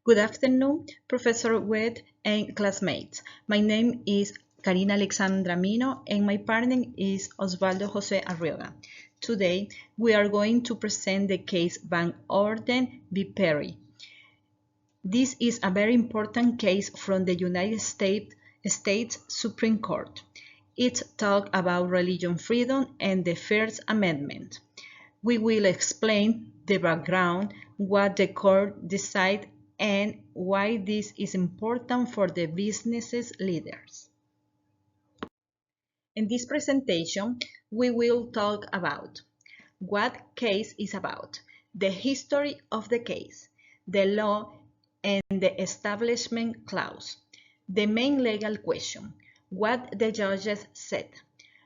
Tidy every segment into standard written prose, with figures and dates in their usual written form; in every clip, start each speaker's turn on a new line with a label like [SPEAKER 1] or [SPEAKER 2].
[SPEAKER 1] Good afternoon, Professor Wed and classmates. My name is Karina Alexandra Mino and my partner is Oswaldo Jose Arrioja. Today, we are going to present the case Van Orden v. Perry. This is a very important case from the United States Supreme Court. It talks about religion freedom and the First Amendment. We will explain the background, what the court decided, and why this is important for the business leaders. In this presentation, we will talk about what case is about, the history of the case, the law, and the establishment clause, the main legal question, what the judges said,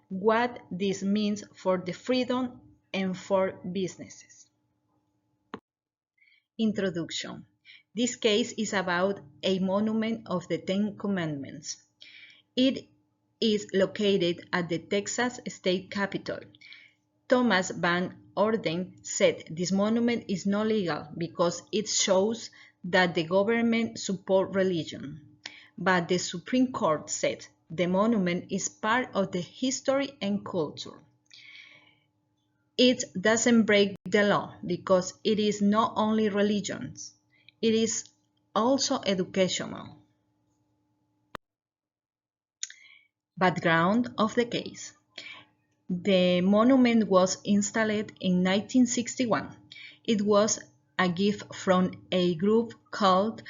[SPEAKER 1] what this means for the freedom and for businesses. Introduction. This case is about a monument of the Ten Commandments. It is located at the Texas state capitol. Thomas Van Orden said this monument is not legal because it shows that the government supports religion. But the Supreme Court said the monument is part of the history and culture. It doesn't break the law because it is not only religions, it is also educational. Background of the case. The monument was installed in 1961. It was a gift from a group called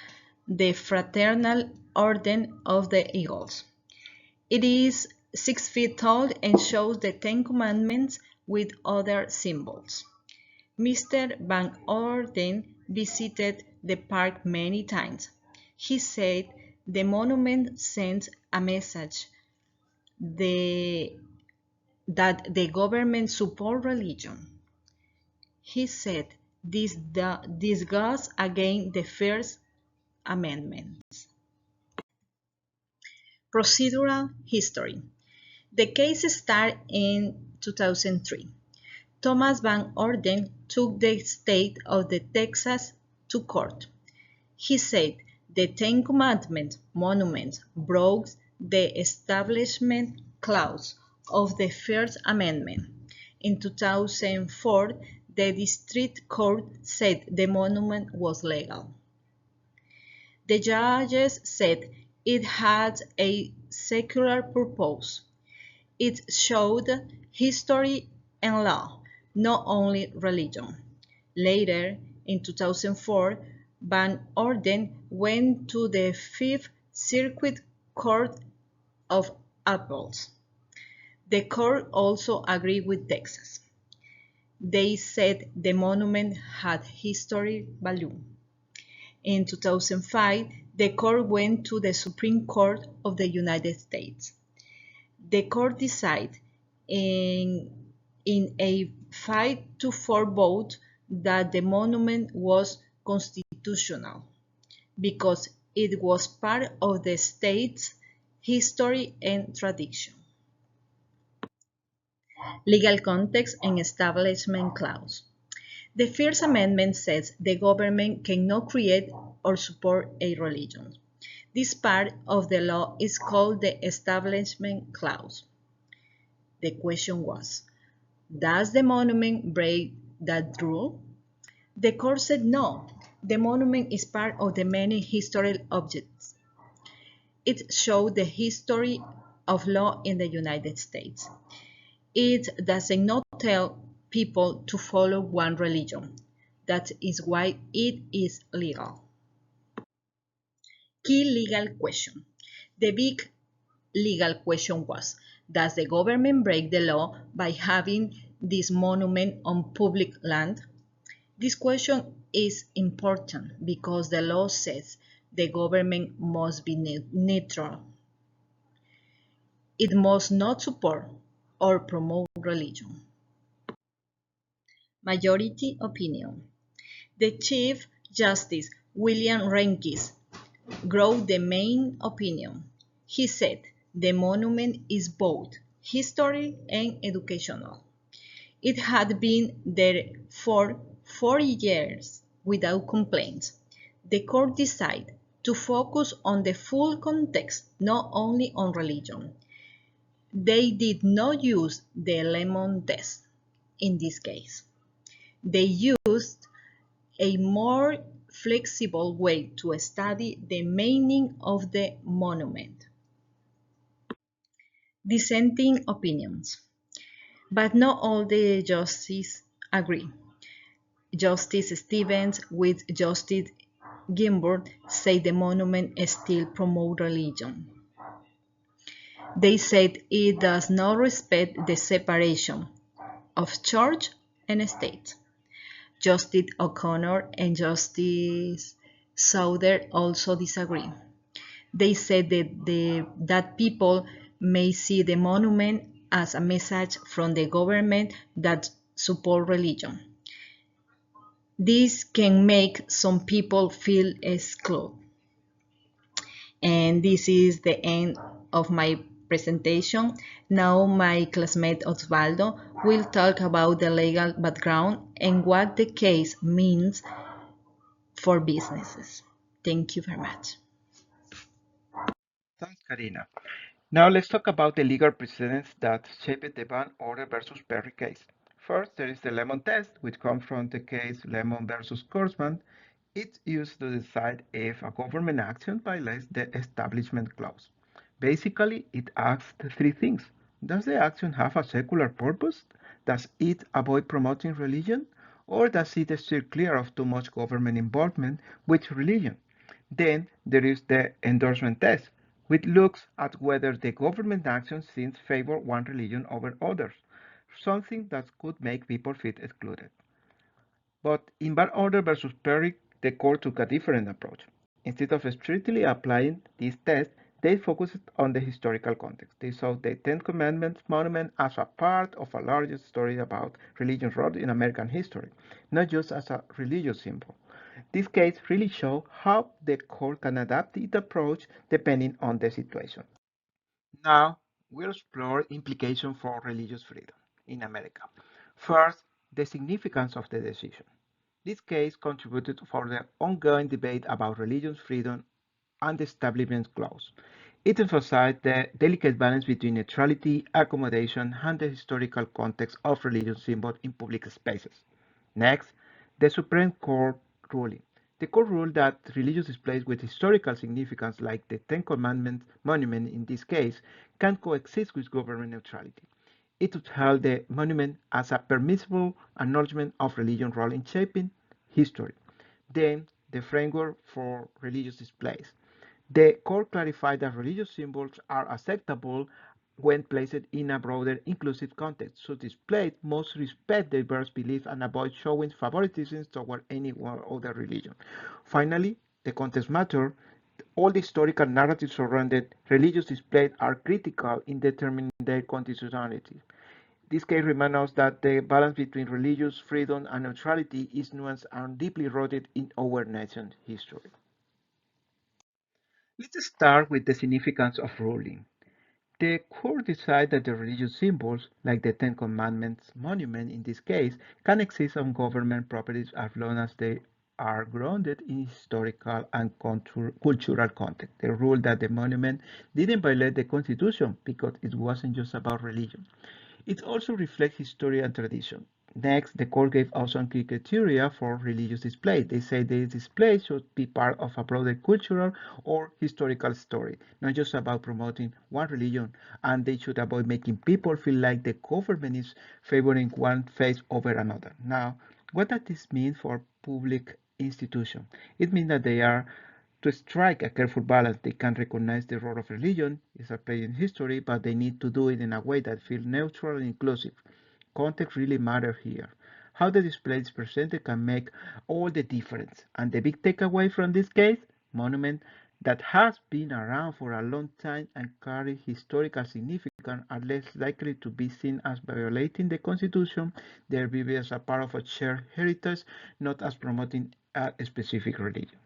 [SPEAKER 1] the Fraternal Orden of the Eagles. It is 6 feet tall and shows the Ten Commandments with other symbols. Mr. Van Orden visited the park many times. He said the monument sends a message that the government supports religion. He said this goes against the First Amendment. Procedural history. The case started in 2003. Thomas Van Orden took the state of Texas to court. He said the Ten Commandments monument broke the Establishment Clause of the First Amendment. In 2004, the District Court said the monument was legal. The judges said it had a secular purpose. It showed history and law, not only religion. Later, in 2004, Van Orden went to the Fifth Circuit Court of Appeals. The court also agreed with Texas. They said the monument had historic value. In 2005, the court went to the Supreme Court of the United States. The court decided in a 5-4 vote that the monument was constitutional because it was part of the state's history and tradition. Legal context and establishment clause. The First Amendment says the government cannot create or support a religion. This part of the law is called the Establishment Clause. The question was, does the monument break that rule? The court said no. The monument is part of the many historical objects. It shows the history of law in the United States. It does not tell people to follow one religion. That is why it is legal. Key legal question. The big legal question was, does the government break the law by having this monument on public land? This question is important because the law says the government must be neutral. It must not support or promote religion. Majority opinion. The Chief Justice William Rehnquist wrote the main opinion. He said the monument is both historic and educational. It had been there for 40 years without complaints. The court decided to focus on the full context, not only on religion. They did not use the lemon test in this case. They used a more flexible way to study the meaning of the monument. Dissenting opinions. But not all the justices agree. Justice Stevens with Justice Ginsburg say the monument still promotes religion. They said it does not respect the separation of church and state. Justice O'Connor and Justice Southern also disagree. They said that people may see the monument as a message from the government that support religion. This can make some people feel excluded. And this is the end of my presentation. Now my classmate Oswaldo will talk about the legal background and what the case means for businesses. Thank you very much.
[SPEAKER 2] Thanks, Karina. Now let's talk about the legal precedents that shaped the Van Order versus Perry case. First, there is the Lemon test, which comes from the case Lemon versus Kurzman. It's used to decide if a government action violates the Establishment Clause. Basically, it asks three things. Does the action have a secular purpose? Does it avoid promoting religion? Or does it steer clear of too much government involvement with religion? Then there is the endorsement test, which looks at whether the government action seems favor one religion over others, something that could make people feel excluded. But in Bad Order versus Perry, the court took a different approach. Instead of strictly applying this test, they focused on the historical context. They saw the Ten Commandments monument as a part of a larger story about religion's role in American history, not just as a religious symbol. This case really shows how the court can adapt its approach depending on the situation. Now, we'll explore implications for religious freedom in America. First, the significance of the decision. This case contributed for the ongoing debate about religious freedom and the Establishment Clause. It emphasized the delicate balance between neutrality, accommodation, and the historical context of religious symbols in public spaces. Next, the Supreme Court ruling. The court ruled that religious displays with historical significance, like the Ten Commandments monument in this case, can coexist with government neutrality. It upheld the monument as a permissible acknowledgement of religion's role in shaping history. Then, the framework for religious displays. The court clarified that religious symbols are acceptable when placed in a broader inclusive context, so displays must respect diverse beliefs and avoid showing favoritism toward any one other religion. Finally, the context matter. All the historical narratives surrounding religious displays are critical in determining their constitutionality. This case reminds us that the balance between religious freedom and neutrality is nuanced and deeply rooted in our nation's history. Let's start with the significance of ruling. The court decided that the religious symbols, like the Ten Commandments monument in this case, can exist on government properties as long as they are grounded in historical and cultural context. They ruled that the monument didn't violate the Constitution because it wasn't just about religion. It also reflects history and tradition. Next, the court gave us some key criteria for religious display. They say these displays should be part of a broader cultural or historical story, not just about promoting one religion, and they should avoid making people feel like the government is favoring one faith over another. Now, what does this mean for public institutions? It means that they are to strike a careful balance. They can recognize the role of religion is a play in history, but they need to do it in a way that feels neutral and inclusive. Context really matters here. How the display is presented can make all the difference. And the big takeaway from this case, monument that has been around for a long time and carry historical significance are less likely to be seen as violating the Constitution. They are viewed as a part of a shared heritage, not as promoting a specific religion.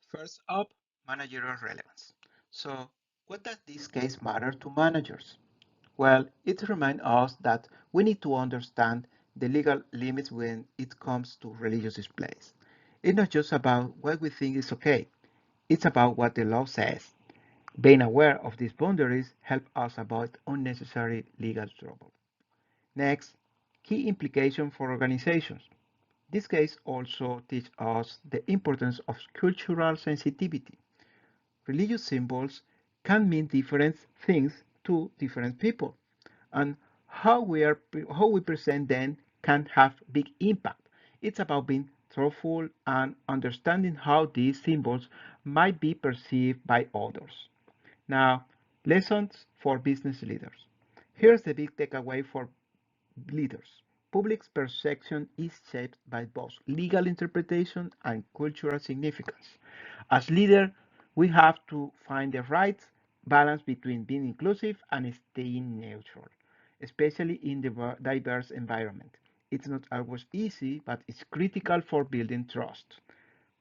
[SPEAKER 2] First up, managerial relevance. So, what does this case matter to managers? Well, it reminds us that we need to understand the legal limits when it comes to religious displays. It's not just about what we think is okay, it's about what the law says. Being aware of these boundaries helps us avoid unnecessary legal trouble. Next, key implications for organizations. This case also teaches us the importance of cultural sensitivity. Religious symbols can mean different things to different people, and how we present them can have big impact. It's about being thoughtful and understanding how these symbols might be perceived by others. Now, lessons for business leaders. Here's the big takeaway for leaders. Public perception is shaped by both legal interpretation and cultural significance. As leaders, we have to find the right balance between being inclusive and staying neutral, especially in the diverse environment. It's not always easy, but it's critical for building trust.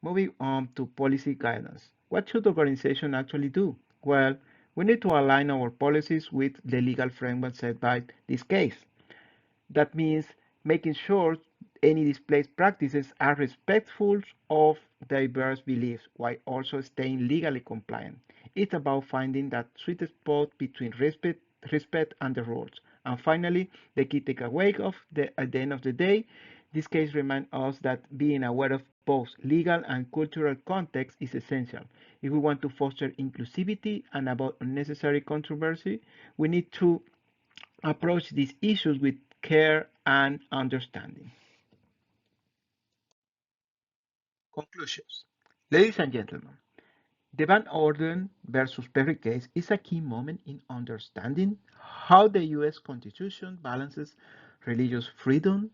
[SPEAKER 2] Moving on to policy guidance. What should organizations actually do? Well, we need to align our policies with the legal framework set by this case. That means making sure any display practices are respectful of diverse beliefs while also staying legally compliant. It's about finding that sweet spot between respect and the rules. And finally, the key takeaway at the end of the day, this case reminds us that being aware of both legal and cultural context is essential. If we want to foster inclusivity and avoid unnecessary controversy, we need to approach these issues with care and understanding. Conclusions. Ladies and gentlemen, the Van Orden versus Perry case is a key moment in understanding how the US Constitution balances religious freedom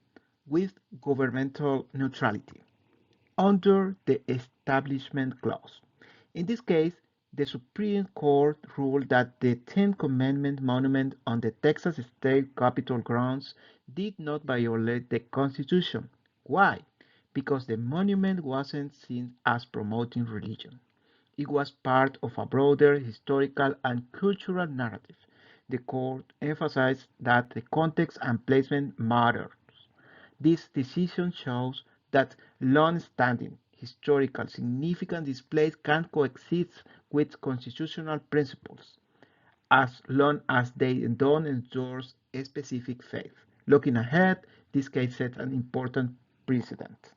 [SPEAKER 2] with governmental neutrality under the Establishment Clause. In this case, the Supreme Court ruled that the Ten Commandment monument on the Texas state capitol grounds did not violate the Constitution. Why? Because the monument wasn't seen as promoting religion. It was part of a broader historical and cultural narrative. The court emphasized that the context and placement mattered. This decision shows that long-standing, historical, significant displays can coexist with constitutional principles as long as they don't endorse a specific faith. Looking ahead, this case sets an important precedent.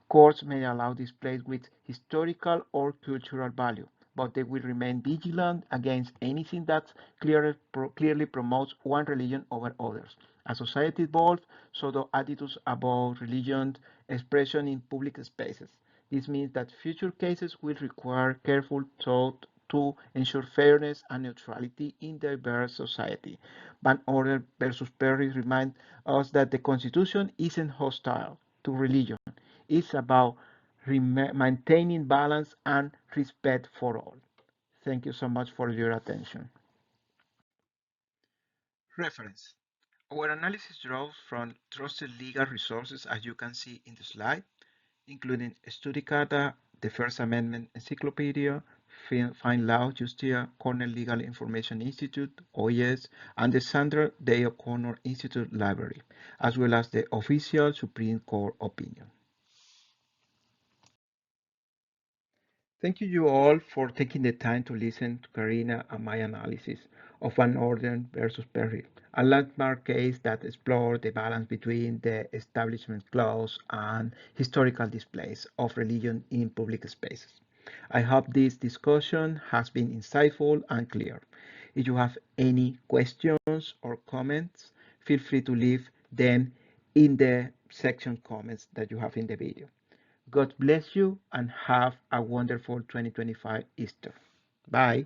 [SPEAKER 2] Courts may allow displays with historical or cultural value, but they will remain vigilant against anything that clearly promotes one religion over others. As society evolves, so do attitudes about religion expression in public spaces. This means that future cases will require careful thought to ensure fairness and neutrality in diverse society. Van Orden versus Perry remind us that the Constitution isn't hostile to religion. It's about maintaining balance and respect for all. Thank you so much for your attention. Reference. Our analysis draws from trusted legal resources as you can see in the slide, including Studicata, the First Amendment Encyclopedia, Fine Law Justia, Cornell Legal Information Institute, OES, and the Sandra Day O'Connor Institute Library, as well as the official Supreme Court opinion. Thank you all for taking the time to listen to Karina and my analysis of Van Orden versus Perry, a landmark case that explored the balance between the Establishment Clause and historical displays of religion in public spaces. I hope this discussion has been insightful and clear. If you have any questions or comments, feel free to leave them in the section comments that you have in the video. God bless you and have a wonderful 2025 Easter. Bye.